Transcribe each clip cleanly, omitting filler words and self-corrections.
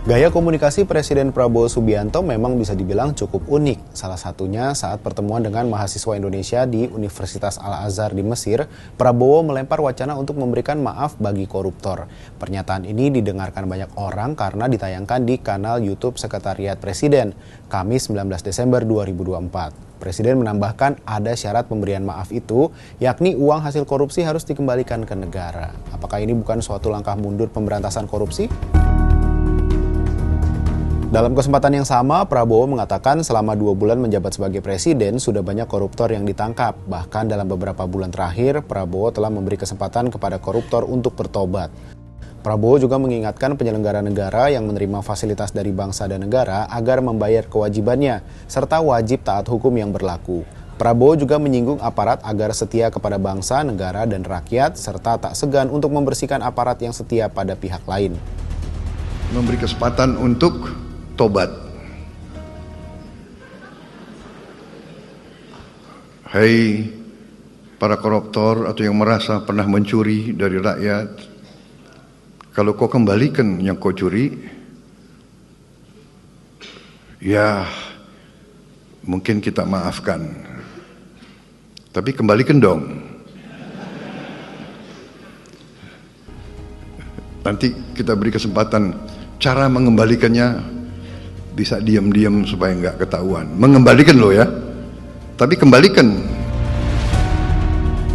Gaya komunikasi Presiden Prabowo Subianto memang bisa dibilang cukup unik. Salah satunya saat pertemuan dengan mahasiswa Indonesia di Universitas Al-Azhar di Mesir, Prabowo melempar wacana untuk memberikan maaf bagi koruptor. Pernyataan ini didengarkan banyak orang karena ditayangkan di kanal YouTube Sekretariat Presiden, Kamis 19 Desember 2024. Presiden menambahkan ada syarat pemberian maaf itu, yakni uang hasil korupsi harus dikembalikan ke negara. Apakah ini bukan suatu langkah mundur pemberantasan korupsi? Dalam kesempatan yang sama, Prabowo mengatakan selama 2 bulan menjabat sebagai presiden sudah banyak koruptor yang ditangkap. Bahkan dalam beberapa bulan terakhir, Prabowo telah memberi kesempatan kepada koruptor untuk bertobat. Prabowo juga mengingatkan penyelenggara negara yang menerima fasilitas dari bangsa dan negara agar membayar kewajibannya, serta wajib taat hukum yang berlaku. Prabowo juga menyinggung aparat agar setia kepada bangsa, negara, dan rakyat, serta tak segan untuk membersihkan aparat yang setia pada pihak lain. Memberi kesempatan untuk tobat. Hai para koruptor atau yang merasa pernah mencuri dari rakyat, kalau kau kembalikan yang kau curi, ya mungkin kita maafkan. Tapi kembalikan dong. Nanti kita beri kesempatan cara mengembalikannya. Bisa diam-diam supaya nggak ketahuan. Mengembalikan loh ya, tapi kembalikan.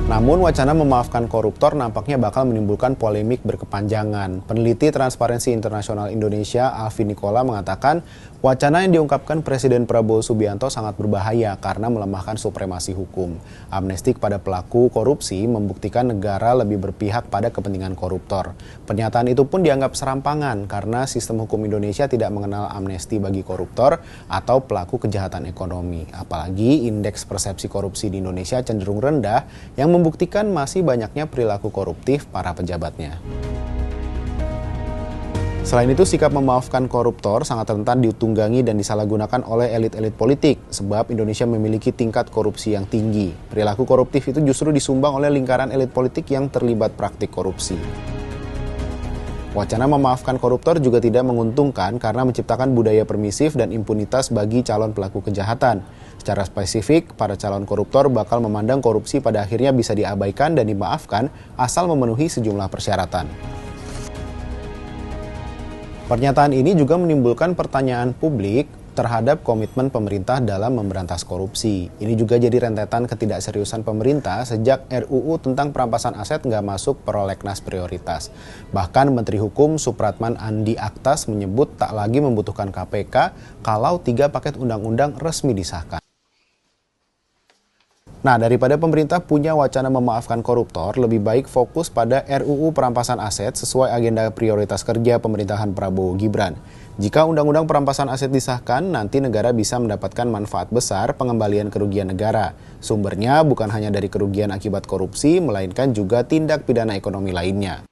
Namun wacana memaafkan koruptor nampaknya bakal menimbulkan polemik berkepanjangan. Peneliti Transparansi Internasional Indonesia, Alvin Nikola, mengatakan wacana yang diungkapkan Presiden Prabowo Subianto sangat berbahaya karena melemahkan supremasi hukum. Amnesti kepada pelaku korupsi membuktikan negara lebih berpihak pada kepentingan koruptor. Pernyataan itu pun dianggap serampangan karena sistem hukum Indonesia tidak mengenal amnesti bagi koruptor atau pelaku kejahatan ekonomi. Apalagi indeks persepsi korupsi di Indonesia cenderung rendah yang membuktikan masih banyaknya perilaku koruptif para pejabatnya. Selain itu, sikap memaafkan koruptor sangat rentan ditunggangi dan disalahgunakan oleh elit-elit politik, sebab Indonesia memiliki tingkat korupsi yang tinggi. Perilaku koruptif itu justru disumbang oleh lingkaran elit politik yang terlibat praktik korupsi. Wacana memaafkan koruptor juga tidak menguntungkan karena menciptakan budaya permisif dan impunitas bagi calon pelaku kejahatan. Secara spesifik, para calon koruptor bakal memandang korupsi pada akhirnya bisa diabaikan dan dimaafkan asal memenuhi sejumlah persyaratan. Pernyataan ini juga menimbulkan pertanyaan publik terhadap komitmen pemerintah dalam memberantas korupsi. Ini juga jadi rentetan ketidakseriusan pemerintah sejak RUU tentang perampasan aset nggak masuk prolegnas prioritas. Bahkan Menteri Hukum Supratman Andi Aktas menyebut tak lagi membutuhkan KPK kalau 3 paket undang-undang resmi disahkan. Nah, daripada pemerintah punya wacana memaafkan koruptor, lebih baik fokus pada RUU perampasan aset sesuai agenda prioritas kerja pemerintahan Prabowo Gibran. Jika undang-undang perampasan aset disahkan, nanti negara bisa mendapatkan manfaat besar pengembalian kerugian negara. Sumbernya bukan hanya dari kerugian akibat korupsi, melainkan juga tindak pidana ekonomi lainnya.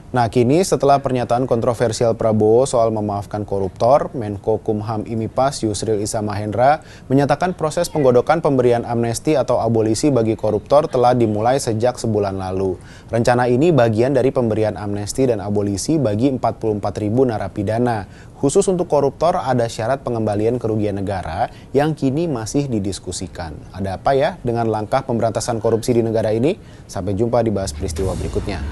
Nah, kini setelah pernyataan kontroversial Prabowo soal memaafkan koruptor, Menko Kumham IMIPAS Yusril Iza Mahendra menyatakan proses penggodokan pemberian amnesti atau abolisi bagi koruptor telah dimulai sejak sebulan lalu. Rencana ini bagian dari pemberian amnesti dan abolisi bagi 44.000 narapidana. Khusus untuk koruptor ada syarat pengembalian kerugian negara yang kini masih didiskusikan. Ada apa ya dengan langkah pemberantasan korupsi di negara ini? Sampai jumpa di Bahas Peristiwa berikutnya.